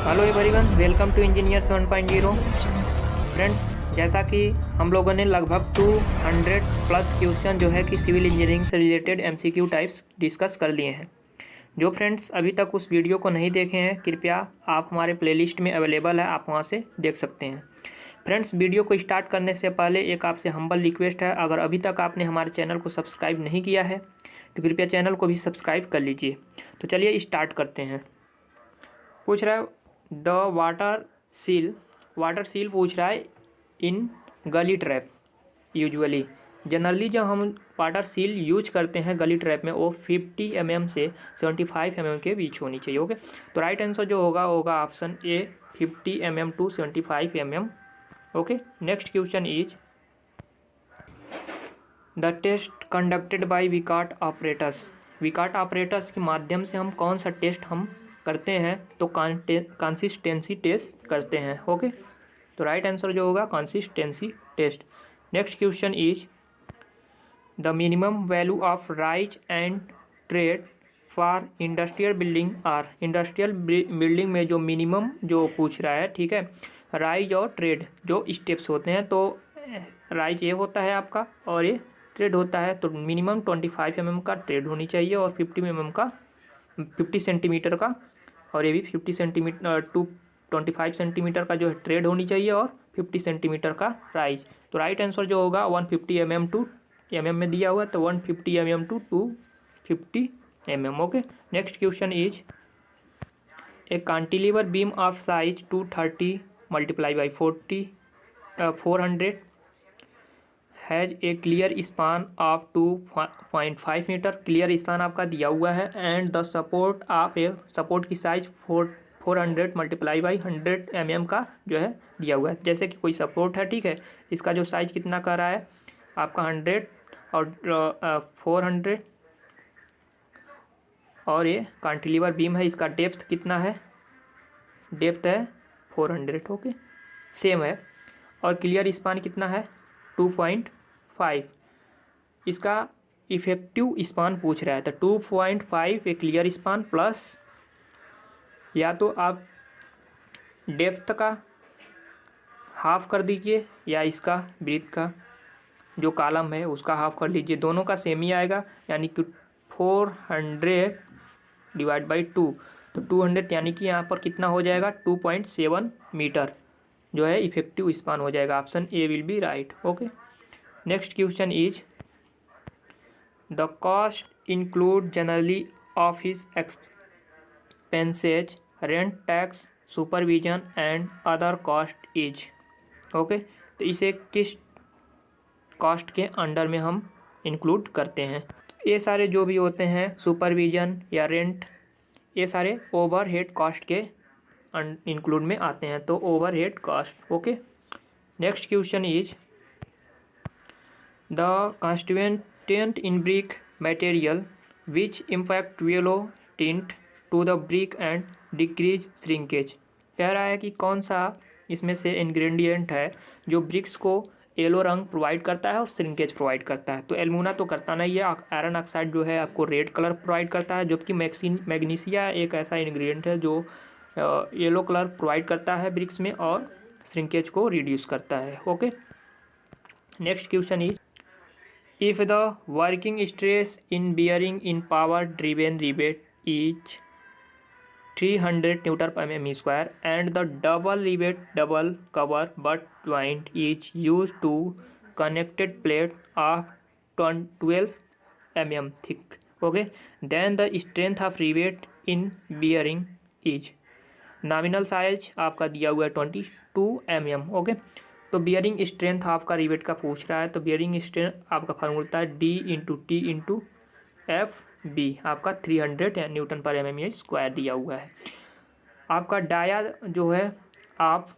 Hello everyone, welcome to engineer 7.0। Friends, जैसा कि हम लोगों ने लगभग 200 प्लस क्वेश्चन जो है कि सिविल इंजीनियरिंग से रिलेटेड एमसीक्यू टाइप्स डिस्कस कर लिए हैं। जो फ्रेंड्स अभी तक उस वीडियो को नहीं देखे हैं, कृपया आप हमारे प्लेलिस्ट में अवेलेबल है, आप वहां से देख सकते हैं। फ्रेंड्स, वीडियो को स्टार्ट करने से पहले एक आपसे हम्बल रिक्वेस्ट है, अगर अभी तक आपने हमारे चैनल को सब्सक्राइब नहीं किया है तो कृपया चैनल को भी सब्सक्राइब कर लीजिए। तो चलिए स्टार्ट करते हैं। पूछ रहा है द वाटर सील पूछ रहा है इन गली ट्रैप। यूजुअली जनरली जब हम वाटर सील यूज करते हैं गली ट्रैप में, वो 50 mm से 75 mm के बीच होनी चाहिए। ओके, तो राइट आंसर जो होगा option A, 50 mm to 75 mm। Okay, next question is the test conducted by Vicat operators. Vicat operators के माध्यम से हम कौन सा टेस्ट हम करते हैं? तो कंसिस्टेंसी टेस्ट करते हैं। ओके, तो राइट आंसर जो होगा consistency test. Next question is the minimum value of rise and tread for industrial building are. Industrial building में जो मिनिमम जो पूछ रहा है, ठीक है, राइज और ट्रेड जो स्टेप्स होते हैं, तो राइज ये होता है आपका और ये ट्रेड होता है। तो मिनिमम 25 mm का ट्रेड होनी चाहिए और 50 सेंटीमीटर का, और ये भी 50 सेंटीमीटर टू 25 सेंटीमीटर का जो है ट्रेड होनी चाहिए और 50 सेंटीमीटर का राइज। तो राइट आंसर जो होगा 150 mm टू mm में दिया हुआ है, तो 150 mm to 250 mm। Okay, next question is a cantilever beam of size 230 multiply by 400 has a clear span of 2.5 metre. Clear span आपका दिया हुआ है and the support of a, support की साइज 400 मल्टीप्लाई बाई 100 mm का जो है दिया हुआ है। जैसे कि कोई सपोर्ट है, ठीक है, इसका जो साइज कितना कर रहा है आपका 100 और 400, और ये कांटिलीवर बीम है, इसका डेप्थ कितना है? डेप्थ है 400। ओके, सेम है। और क्लियर स्पान कितना है? 2.5। इसका इफेक्टिव स्पान पूछ रहा है, तो 2.5 ए क्लियर स्पान प्लस, या तो आप डेप्थ का हाफ कर दीजिए या इसका ब्रीथ का जो कॉलम है उसका हाफ कर लीजिए, दोनों का सेम ही आएगा, यानी कि 400 डिवाइड बाई 2, तो 200 यानी कि यहाँ पर कितना हो जाएगा? 2.7 मीटर जो है इफेक्टिव स्पान हो जाएगा। Option A will be right. Okay, next question is the cost include generally office expenses, rent, tax, supervision and other cost is. Okay, तो इसे किस कॉस्ट के अंडर में हम इंक्लूड करते हैं? तो ये सारे जो भी होते हैं, सुपरविजन या रेंट, ये सारे ओवरहेड कॉस्ट के इंक्लूड में आते हैं, तो overhead cost. Okay, next question is the constituent in brick material which impact yellow tint to the brick and decrease shrinkage. कह रहा है कि कौन सा इसमें से इंग्रेडिएंट है जो ब्रिक्स को येलो रंग प्रोवाइड करता है और श्रिंकेज प्रोवाइड करता है? तो एल्यूमिना तो करता नहीं है, आयरन ऑक्साइड जो है आपको रेड कलर प्रोवाइड करता है, जबकि मैग्नीशिया एक ऐसा इंग्रेडिएंट है जो येलो कलर प्रोवाइड करता है ब्रिक्स में और श्रिंकेज को रिड्यूस करता है। Okay, next question is if the working stress in bearing in power driven rivet is 300 newton per mm square and the double cover butt joint is use to connected plate of 12 mm thick. Okay, then the strength of rivet in bearing is. Nominal size आपका दिया हुआ है 22 mm। Okay, तो bearing strength आपका rivet का पूछ रहा है, तो बियरिंग स्ट्रेंथ आपका फार्मूला है D into T into FB, आपका 300 न्यूटन पर mm स्क्वायर दिया हुआ है। आपका डाया जो है आप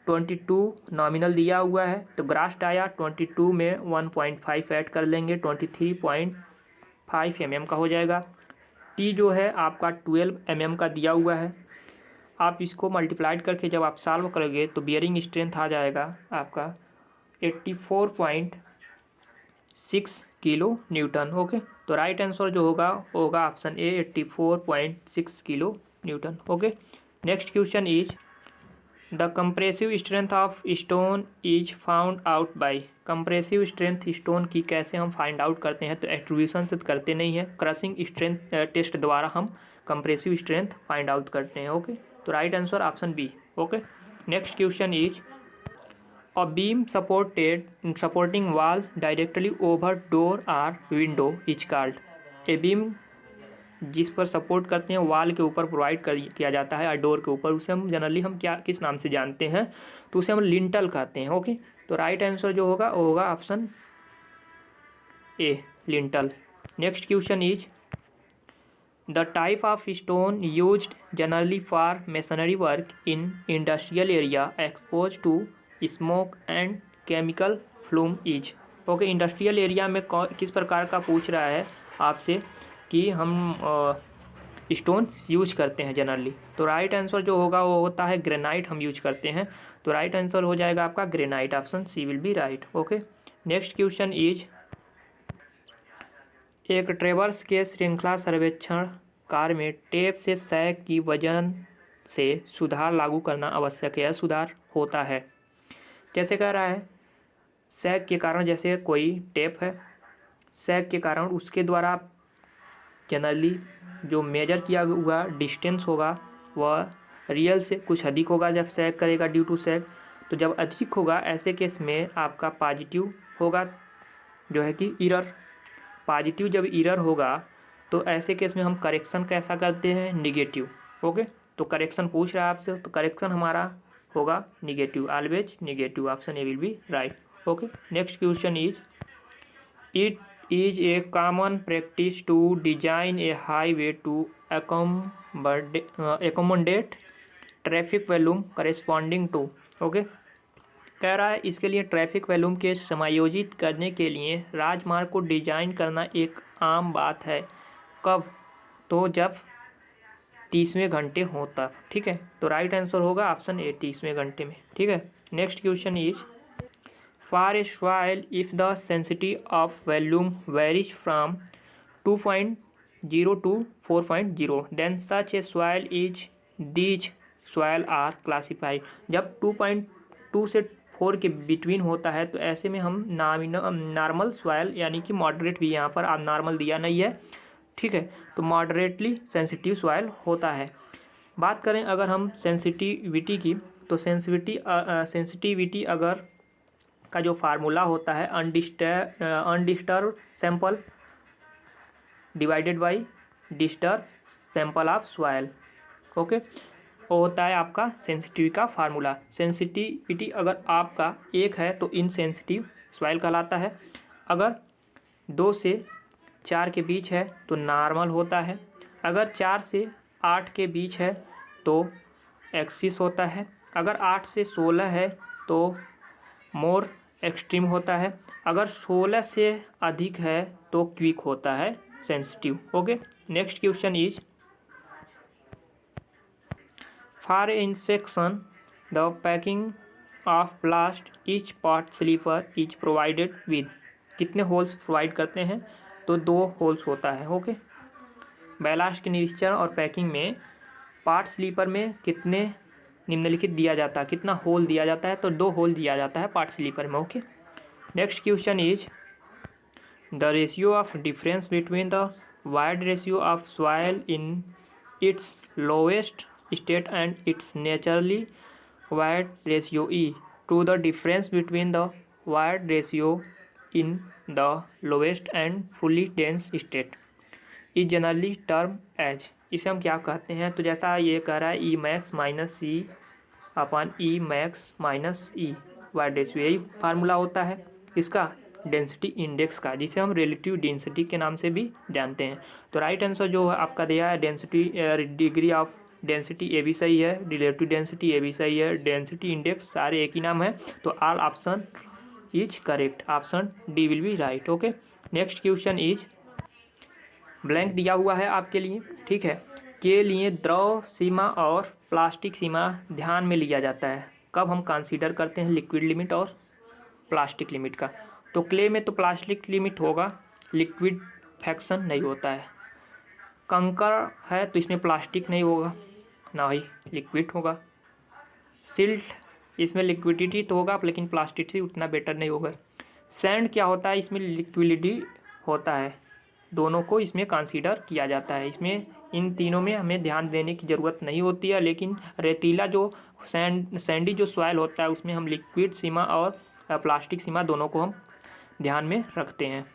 22 नॉमिनल दिया हुआ है, तो ग्रास डाया 22 में 1.5 ऐड कर लेंगे, 23.5 mm का हो जाएगा। T जो है आपका 12 mm का दिया हुआ है, आप इसको मल्टीप्लाइड करके जब आप सॉल्व करोगे तो बियरिंग स्ट्रेंथ आ जाएगा आपका 84.6 किलो न्यूटन। ओके, तो राइट आंसर जो होगा option A, 84.6 kilo Newton. Okay, next question is the compressive strength of stone is found out by. Compressive strength stone की कैसे हम फाइंड आउट करते हैं, तो एट्रीब्यूशन से करते नहीं है, क्रशिंग स्ट्रेंथ टेस्ट द्वारा हम कंप्रेसिव स्ट्रेंथ फाइंड आउट करते हैं। ओके, तो right answer option B. Okay, next question is a beam supporting wall directly over door or window is called. A beam जिस पर सपोर्ट करते हैं वॉल के ऊपर प्रोवाइड किया जाता है और डोर के ऊपर, उसे हम जनरली हम क्या किस नाम से जानते हैं, तो उसे हम लिंटल कहते हैं। ओके, तो राइट आंसर जो होगा वो होगा option A, lintel. Next question is the type of stone used generally for masonry work in industrial area expose to smoke and chemical flume is. Okay, industrial area में किस प्रकार का पूछ रहा है आपसे कि हम स्टोन यूज करते हैं जनरली, तो राइट आंसर जो होगा वो होता है ग्रेनाइट हम यूज करते हैं। तो राइट आंसर हो जाएगा आपका granite, option C will be right. Okay, next question is एक ट्रेवर्स के श्रृंखला सर्वेक्षण कार्य में टेप से सैग की वजन से सुधार लागू करना आवश्यक है, सुधार होता है। कैसे कह रहा है, सैग के कारण, जैसे कोई टेप है, सैग के कारण उसके द्वारा जनरली जो मेजर किया हुआ डिस्टेंस होगा वह रियल से कुछ अधिक होगा जब सैग करेगा ड्यू टू सैग। तो जब अधिक होगा ऐसे केस में आपका पॉजिटिव होगा, जो है कि इरर। पॉजिटिव जब इरर होगा तो ऐसे केस में हम करेक्शन कैसा करते हैं, निगेटिव। ओके, तो करेक्शन पूछ रहा है आपसे, तो करेक्शन हमारा होगा negative, always negative, option A will be right. Okay, next question is it is a common practice to design a highway to accommodate traffic volume corresponding to। Okay, कह रहा है इसके लिए ट्रैफिक वॉल्यूम के समायोजित करने के लिए राजमार्ग को डिजाइन करना एक आम बात है। कब, तो जब 30वें घंटे हो तब। ठीक है, तो राइट आंसर होगा ऑप्शन ए, 30वें घंटे में। ठीक है, next question is for a soil if the density of volume varies from 2.0 to 4.0 then such a soil is these soil are classified। जब 2.2 से 4 के बिटवीन होता है तो ऐसे में हम नॉर्मल सॉइल यानी कि मॉडरेट, भी यहाँ पर आप नॉर्मल दिया नहीं है, ठीक है, तो मॉडरेटली सेंसिटिव सॉइल होता है। बात करें अगर हम सेंसिटिविटी की, तो सेंसिटिविटी अगर का जो फार्मूला होता है undisturb sample divided by disturb sample of soil. Okay, वो होता है आपका सेंसिटिविटी का फार्मूला। सेंसिटिविटी अगर आपका 1 है तो इनसेंसिटिव सॉइल कहलाता है, अगर 2 से 4 के बीच है तो नॉर्मल होता है, अगर 4 से 8 के बीच है तो एक्सिस होता है, अगर 8 से 16 है तो मोर एक्सट्रीम होता है, अगर 16 से अधिक है तो क्विक होता है, sensitive. Okay, next question is for inspection the packing of blast each part sleeper is provided with. कितने होल्स प्रोवाइड करते हैं, तो 2 होल्स होता है। ओके, बैलास्ट के निरीक्षण और पैकिंग में पार्ट स्लीपर में कितने निम्नलिखित दिया जाता है, कितना होल दिया जाता है, तो 2 होल दिया जाता है पार्ट स्लीपर में। Okay, next question is the ratio of difference between the void ratio of soil in its loosest state and its naturally void ratio e to the difference between the void ratio in the loosest and fully dense state is generally term as. इसे हम क्या कहते हैं, तो जैसा ये कह रहा है ई मैक्स माइनस सी अपन ई मैक्स माइनस ई वाइड रेशियो, यही फार्मूला होता है इसका डेंसिटी इंडेक्स का, जिसे हम रिलेटिव डेंसिटी के नाम से भी जानते हैं। तो राइट आंसर जो आपका दिया है डेंसिटी डिग्री ऑफ डेंसिटी, ये भी सही है, रिलेटिव डेंसिटी ये भी सही है, डेंसिटी इंडेक्स सारे एक ही नाम है, तो all option is correct, option D will be right. Okay, next question is blank दिया हुआ है आपके लिए, ठीक है, के लिए द्रव सीमा और प्लास्टिक सीमा ध्यान में लिया जाता है। कब हम कंसीडर करते हैं लिक्विड लिमिट और प्लास्टिक लिमिट का, तो क्ले में तो प्लास्टिक लिमिट होगा, लिक्विड फैक्शन नहीं होता है। कंकर है तो इसमें प्लास्टिक नहीं होगा, ना ही लिक्विड होगा। सिल्ट, इसमें लिक्विडिटी तो होगा लेकिन प्लास्टिसिटी उतना बेटर नहीं होगा। सैंड क्या होता है, इसमें लिक्विडिटी होता है, दोनों को इसमें कंसीडर किया जाता है। इसमें इन तीनों में हमें ध्यान देने की ज़रूरत नहीं होती है, लेकिन रेतीला जो सैंडी जो सॉइल होता है उसमें हम लिक्विड सीमा और प्लास्टिक सीमा दोनों को हम ध्यान में रखते हैं।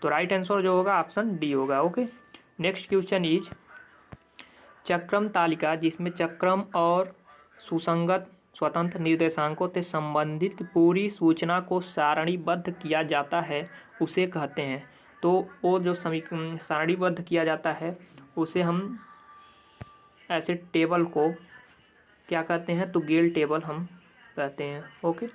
तो राइट आंसर जो होगा ऑप्शन डी होगा। ओके, नेक्स्ट क्वेश्चन इज चक्रम तालिका, जिसमें चक्रम और सुसंगत स्वतंत्र निर्देशांकों से संबंधित पूरी सूचना को सारणीबद्ध किया जाता है उसे कहते हैं। तो वो जो सारणीबद्ध किया जाता है उसे हम ऐसे टेबल को क्या कहते हैं, तो गेल टेबल हम कहते हैं। ओके।